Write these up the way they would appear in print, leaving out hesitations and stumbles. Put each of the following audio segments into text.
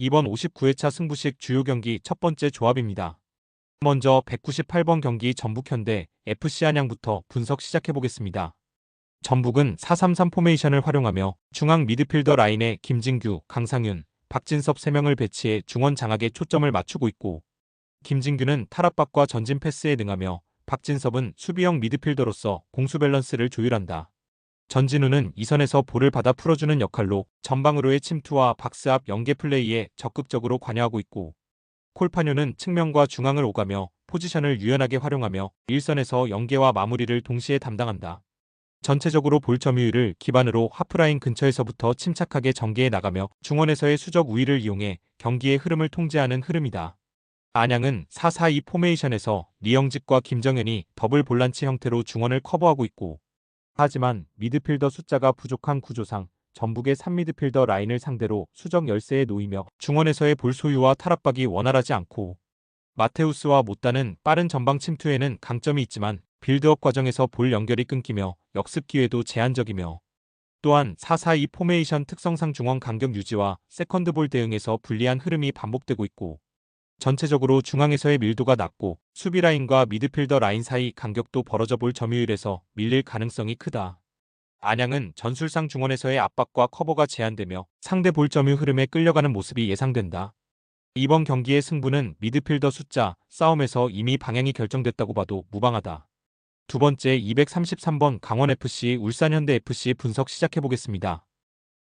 이번 59회차 승부식 주요 경기 첫 번째 조합입니다. 먼저 198번 경기 전북현대 FC 안양부터 분석 시작해보겠습니다. 전북은 4-3-3 포메이션을 활용하며 중앙 미드필더 라인에 김진규, 강상윤, 박진섭 3명을 배치해 중원 장악에 초점을 맞추고 있고, 김진규는 탈압박과 전진 패스에 능하며 박진섭은 수비형 미드필더로서 공수 밸런스를 조율한다. 전진우는 이선에서 볼을 받아 풀어주는 역할로 전방으로의 침투와 박스 앞 연계 플레이에 적극적으로 관여하고 있고, 콜파뇨는 측면과 중앙을 오가며 포지션을 유연하게 활용하며 일선에서 연계와 마무리를 동시에 담당한다. 전체적으로 볼 점유율을 기반으로 하프라인 근처에서부터 침착하게 전개해 나가며 중원에서의 수적 우위를 이용해 경기의 흐름을 통제하는 흐름이다. 안양은 4-4-2 포메이션에서 리영직과 김정현이 더블 볼란치 형태로 중원을 커버하고 있고, 하지만 미드필더 숫자가 부족한 구조상 전북의 3미드필더 라인을 상대로 수적 열세에 놓이며 중원에서의 볼 소유와 탈압박이 원활하지 않고, 마테우스와 못다는 빠른 전방 침투에는 강점이 있지만 빌드업 과정에서 볼 연결이 끊기며 역습 기회도 제한적이며, 또한 4-4-2 포메이션 특성상 중원 간격 유지와 세컨드볼 대응에서 불리한 흐름이 반복되고 있고, 전체적으로 중앙에서의 밀도가 낮고 수비 라인과 미드필더 라인 사이 간격도 벌어져 볼 점유율에서 밀릴 가능성이 크다. 안양은 전술상 중원에서의 압박과 커버가 제한되며 상대 볼 점유 흐름에 끌려가는 모습이 예상된다. 이번 경기의 승부는 미드필더 숫자 싸움에서 이미 방향이 결정됐다고 봐도 무방하다. 두 번째 233번 강원FC 울산현대FC 분석 시작해보겠습니다.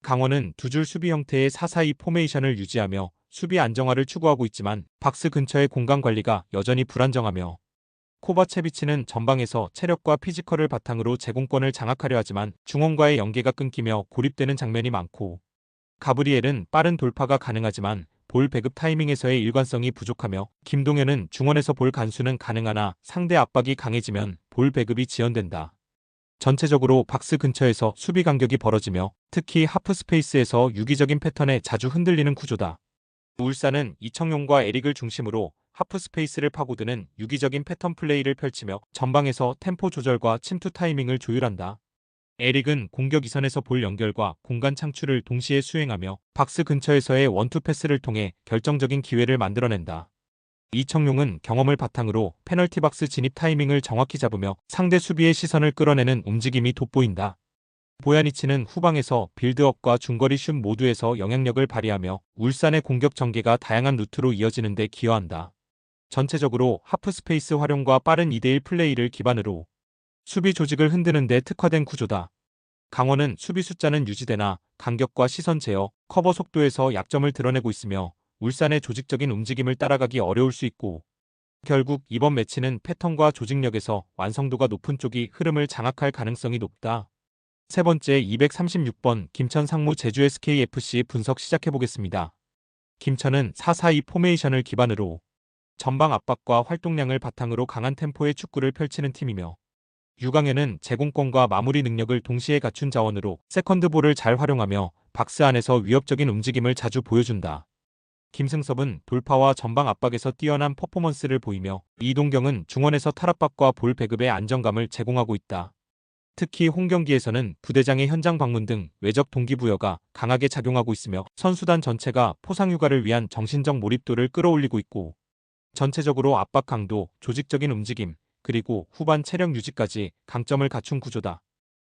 강원은 두 줄 수비 형태의 4-4-2 포메이션을 유지하며 수비 안정화를 추구하고 있지만 박스 근처의 공간 관리가 여전히 불안정하며, 코바체비치는 전방에서 체력과 피지컬을 바탕으로 제공권을 장악하려 하지만 중원과의 연계가 끊기며 고립되는 장면이 많고, 가브리엘은 빠른 돌파가 가능하지만 볼 배급 타이밍에서의 일관성이 부족하며, 김동현은 중원에서 볼 간수는 가능하나 상대 압박이 강해지면 볼 배급이 지연된다. 전체적으로 박스 근처에서 수비 간격이 벌어지며 특히 하프 스페이스에서 유기적인 패턴에 자주 흔들리는 구조다. 울산은 이청용과 에릭을 중심으로 하프 스페이스를 파고드는 유기적인 패턴 플레이를 펼치며 전방에서 템포 조절과 침투 타이밍을 조율한다. 에릭은 공격 이선에서 볼 연결과 공간 창출을 동시에 수행하며 박스 근처에서의 원투 패스를 통해 결정적인 기회를 만들어낸다. 이청용은 경험을 바탕으로 페널티 박스 진입 타이밍을 정확히 잡으며 상대 수비의 시선을 끌어내는 움직임이 돋보인다. 보야니치는 후방에서 빌드업과 중거리 슛 모두에서 영향력을 발휘하며 울산의 공격 전개가 다양한 루트로 이어지는 데 기여한다. 전체적으로 하프 스페이스 활용과 빠른 2대1 플레이를 기반으로 수비 조직을 흔드는 데 특화된 구조다. 강원은 수비 숫자는 유지되나 간격과 시선 제어, 커버 속도에서 약점을 드러내고 있으며 울산의 조직적인 움직임을 따라가기 어려울 수 있고, 결국 이번 매치는 패턴과 조직력에서 완성도가 높은 쪽이 흐름을 장악할 가능성이 높다. 세 번째 236번 김천 상무 제주 SKFC 분석 시작해보겠습니다. 김천은 4-4-2 포메이션을 기반으로 전방 압박과 활동량을 바탕으로 강한 템포의 축구를 펼치는 팀이며, 유강현은 제공권과 마무리 능력을 동시에 갖춘 자원으로 세컨드볼을 잘 활용하며 박스 안에서 위협적인 움직임을 자주 보여준다. 김승섭은 돌파와 전방 압박에서 뛰어난 퍼포먼스를 보이며 이동경은 중원에서 탈압박과 볼 배급의 안정감을 제공하고 있다. 특히 홈 경기에서는 부대장의 현장 방문 등 외적 동기부여가 강하게 작용하고 있으며 선수단 전체가 포상휴가를 위한 정신적 몰입도를 끌어올리고 있고, 전체적으로 압박 강도, 조직적인 움직임, 그리고 후반 체력 유지까지 강점을 갖춘 구조다.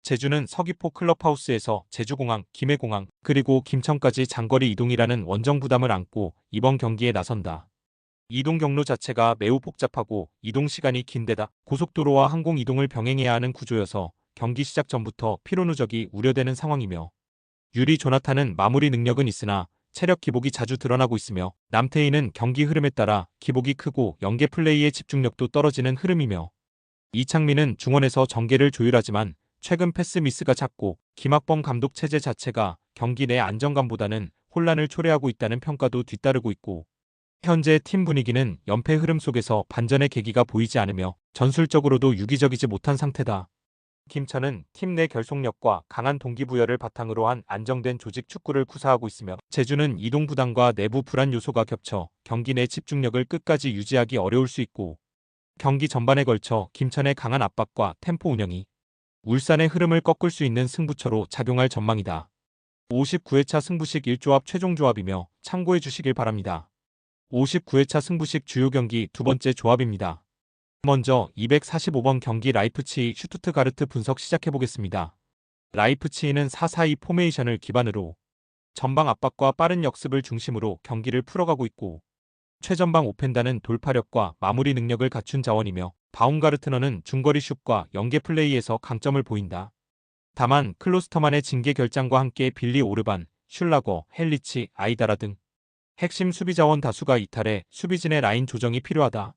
제주는 서귀포 클럽하우스에서 제주공항, 김해공항, 그리고 김천까지 장거리 이동이라는 원정 부담을 안고 이번 경기에 나선다. 이동 경로 자체가 매우 복잡하고 이동 시간이 긴 데다 고속도로와 항공 이동을 병행해야 하는 구조여서 경기 시작 전부터 피로 누적이 우려되는 상황이며, 유리 조나탄은 마무리 능력은 있으나 체력 기복이 자주 드러나고 있으며, 남태희는 경기 흐름에 따라 기복이 크고 연계 플레이의 집중력도 떨어지는 흐름이며, 이창민은 중원에서 전개를 조율하지만 최근 패스 미스가 잦고 김학범 감독 체제 자체가 경기 내 안정감보다는 혼란을 초래하고 있다는 평가도 뒤따르고 있고, 현재 팀 분위기는 연패 흐름 속에서 반전의 계기가 보이지 않으며 전술적으로도 유기적이지 못한 상태다. 김천은 팀 내 결속력과 강한 동기부여를 바탕으로 한 안정된 조직 축구를 구사하고 있으며, 제주는 이동 부담과 내부 불안 요소가 겹쳐 경기 내 집중력을 끝까지 유지하기 어려울 수 있고, 경기 전반에 걸쳐 김천의 강한 압박과 템포 운영이 울산의 흐름을 꺾을 수 있는 승부처로 작용할 전망이다. 59회차 승부식 1조합 최종 조합이며 참고해 주시길 바랍니다. 59회차 승부식 주요 경기 두 번째 조합입니다. 먼저 245번 경기 라이프치히 슈투트가르트 분석 시작해 보겠습니다. 라이프치히는 4-4-2 포메이션을 기반으로 전방 압박과 빠른 역습을 중심으로 경기를 풀어가고 있고, 최전방 오펜다는 돌파력과 마무리 능력을 갖춘 자원이며 바움가르트너는 중거리 슛과 연계 플레이에서 강점을 보인다. 다만 클로스터만의 징계 결장과 함께 빌리 오르반, 슐라거, 헬리치, 아이다라 등 핵심 수비 자원 다수가 이탈해 수비진의 라인 조정이 필요하다.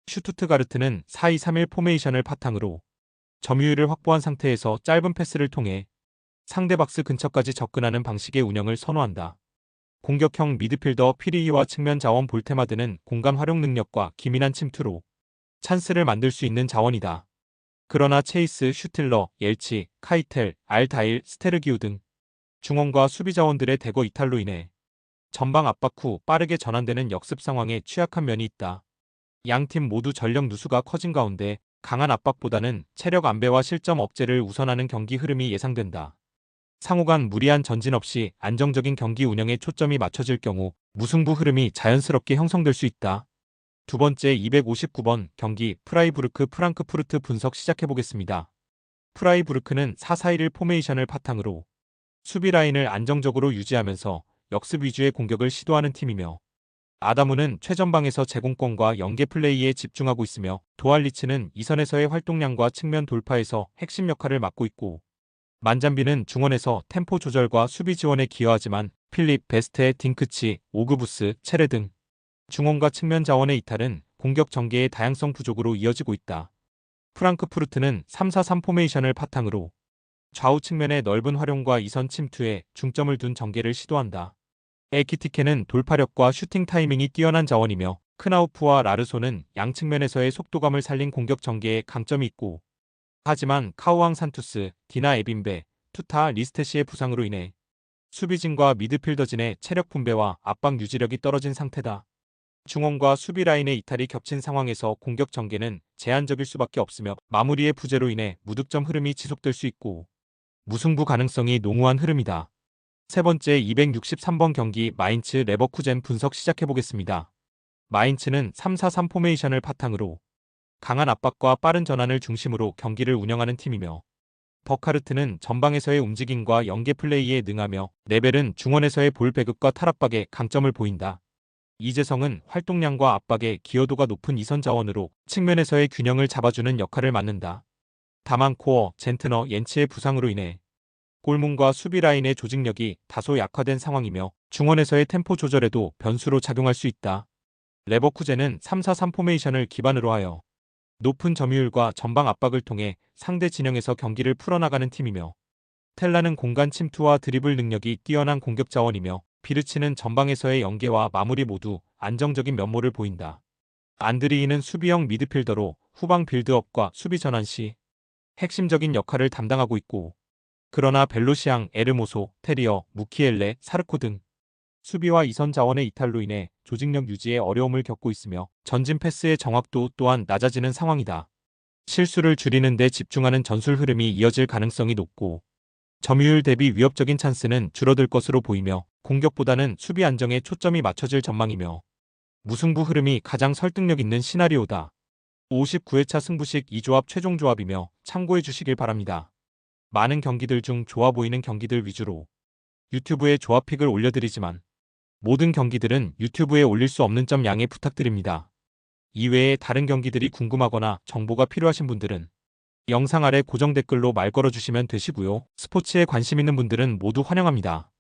슈투트가르트는 4-2-3-1 포메이션을 바탕으로 점유율을 확보한 상태에서 짧은 패스를 통해 상대 박스 근처까지 접근하는 방식의 운영을 선호한다. 공격형 미드필더 피리히와 측면 자원 볼테마드는 공간 활용 능력과 기민한 침투로 찬스를 만들 수 있는 자원이다. 그러나 체이스, 슈틸러, 옐치, 카이텔, 알다일, 스테르기우 등 중원과 수비 자원들의 대거 이탈로 인해 전방 압박 후 빠르게 전환되는 역습 상황에 취약한 면이 있다. 양팀 모두 전력 누수가 커진 가운데 강한 압박보다는 체력 안배와 실점 억제를 우선하는 경기 흐름이 예상된다. 상호 간 무리한 전진 없이 안정적인 경기 운영에 초점이 맞춰질 경우 무승부 흐름이 자연스럽게 형성될 수 있다. 두 번째 259번 경기 프라이부르크 프랑크푸르트 분석 시작해보겠습니다. 프라이부르크는 4-4-1 포메이션을 바탕으로 수비 라인을 안정적으로 유지하면서 역습 위주의 공격을 시도하는 팀이며, 아다무는 최전방에서 제공권과 연계 플레이에 집중하고 있으며 도알리츠는 이선에서의 활동량과 측면 돌파에서 핵심 역할을 맡고 있고, 만잠비는 중원에서 템포 조절과 수비 지원에 기여하지만 필립, 베스테, 딩크치, 오그부스, 체레 등 중원과 측면 자원의 이탈은 공격 전개의 다양성 부족으로 이어지고 있다. 프랑크푸르트는 3-4-3 포메이션을 바탕으로 좌우 측면의 넓은 활용과 이선 침투에 중점을 둔 전개를 시도한다. 에키티케는 돌파력과 슈팅 타이밍이 뛰어난 자원이며 크나우프와 라르소는 양측면에서의 속도감을 살린 공격 전개에 강점이 있고, 하지만 카우앙 산투스, 디나 에빈베, 투타 리스테시의 부상으로 인해 수비진과 미드필더진의 체력 분배와 압박 유지력이 떨어진 상태다. 중원과 수비 라인의 이탈이 겹친 상황에서 공격 전개는 제한적일 수밖에 없으며 마무리의 부재로 인해 무득점 흐름이 지속될 수 있고 무승부 가능성이 농후한 흐름이다. 세 번째 263번 경기 마인츠 레버쿠젠 분석 시작해보겠습니다. 마인츠는 3-4-3 포메이션을 바탕으로 강한 압박과 빠른 전환을 중심으로 경기를 운영하는 팀이며, 버카르트는 전방에서의 움직임과 연계 플레이에 능하며 레벨은 중원에서의 볼 배급과 탈압박에 강점을 보인다. 이재성은 활동량과 압박에 기여도가 높은 이선 자원으로 측면에서의 균형을 잡아주는 역할을 맡는다. 다만 코어, 젠트너, 옌치의 부상으로 인해 골문과 수비 라인의 조직력이 다소 약화된 상황이며 중원에서의 템포 조절에도 변수로 작용할 수 있다. 레버쿠젠은 3-4-3 포메이션을 기반으로 하여 높은 점유율과 전방 압박을 통해 상대 진영에서 경기를 풀어나가는 팀이며, 텔라는 공간 침투와 드리블 능력이 뛰어난 공격 자원이며 비르치는 전방에서의 연계와 마무리 모두 안정적인 면모를 보인다. 안드리이는 수비형 미드필더로 후방 빌드업과 수비 전환 시 핵심적인 역할을 담당하고 있고, 그러나 벨로시앙, 에르모소, 테리어, 무키엘레, 사르코 등 수비와 이선 자원의 이탈로 인해 조직력 유지에 어려움을 겪고 있으며 전진 패스의 정확도 또한 낮아지는 상황이다. 실수를 줄이는 데 집중하는 전술 흐름이 이어질 가능성이 높고, 점유율 대비 위협적인 찬스는 줄어들 것으로 보이며 공격보다는 수비 안정에 초점이 맞춰질 전망이며 무승부 흐름이 가장 설득력 있는 시나리오다. 59회차 승부식 2조합 최종 조합이며 참고해 주시길 바랍니다. 많은 경기들 중 좋아 보이는 경기들 위주로 유튜브에 조합픽을 올려드리지만 모든 경기들은 유튜브에 올릴 수 없는 점 양해 부탁드립니다. 이외에 다른 경기들이 궁금하거나 정보가 필요하신 분들은 영상 아래 고정 댓글로 말 걸어주시면 되시고요. 스포츠에 관심 있는 분들은 모두 환영합니다.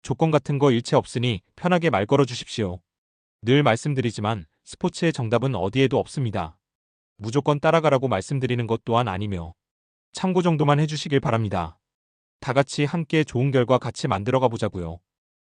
조건 같은 거 일체 없으니 편하게 말 걸어주십시오. 늘 말씀드리지만 스포츠의 정답은 어디에도 없습니다. 무조건 따라가라고 말씀드리는 것 또한 아니며 참고 정도만 해주시길 바랍니다. 다 같이 함께 좋은 결과 같이 만들어가 보자고요.